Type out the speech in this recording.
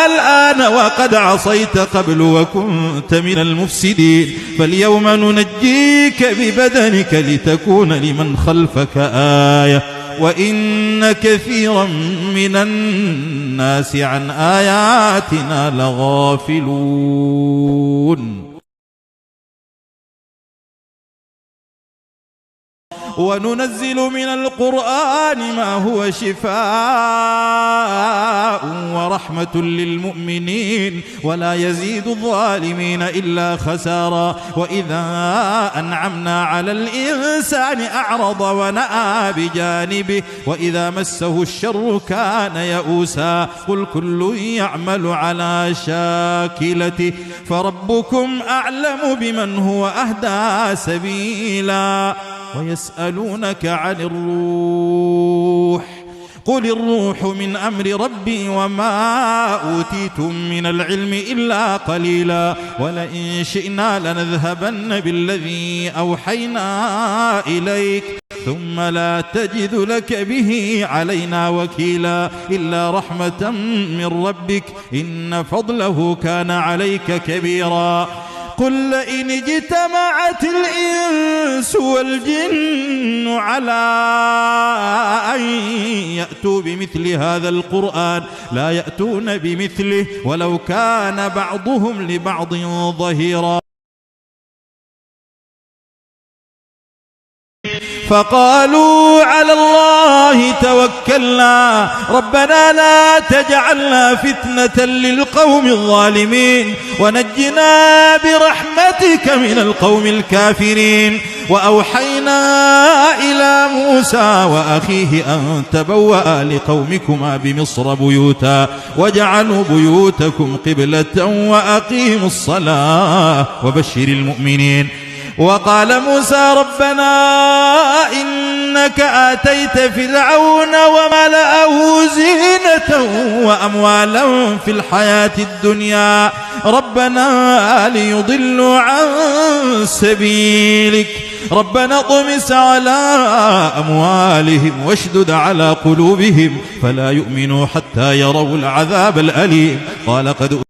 الآن وقد عصيت قبل وكنت من المفسدين فاليوم ننجيك ببدنك لتكون لمن خلفك آية وإن كثيرا من الناس عن آياتنا لغافلون وننزل من القرآن ما هو شفاء ورحمة للمؤمنين ولا يزيد الظالمين إلا خسارا وإذا أنعمنا على الإنسان أعرض ونأى بجانبه وإذا مسه الشر كان يئوسا قل كل يعمل على شاكلته فربكم أعلم بمن هو أهدى سبيلا ويسألونك عن الروح قل الروح من أمر ربي وما أوتيتم من العلم إلا قليلا ولئن شئنا لنذهبن بالذي أوحينا إليك ثم لا تجد لك به علينا وكيلا إلا رحمة من ربك إن فضله كان عليك كبيرا قل لئن اجتمعت الإنس والجن على أن يأتوا بمثل هذا القرآن لا يأتون بمثله ولو كان بعضهم لبعض ظهيرا فقالوا على الله توكلنا ربنا لا تجعلنا فتنة للقوم الظالمين ونجنا برحمتك من القوم الكافرين وأوحينا إلى موسى وأخيه أن تبوأ لقومكما بمصر بيوتا واجعلوا بيوتكم قبلة وأقيموا الصلاة وبشر المؤمنين وقال موسى ربنا إنك آتيت فرعون وملأه زينة وأموالا في الحياة الدنيا ربنا ليضلوا عن سبيلك ربنا اطمس على أموالهم واشدد على قلوبهم فلا يؤمنوا حتى يروا العذاب الأليم قال قد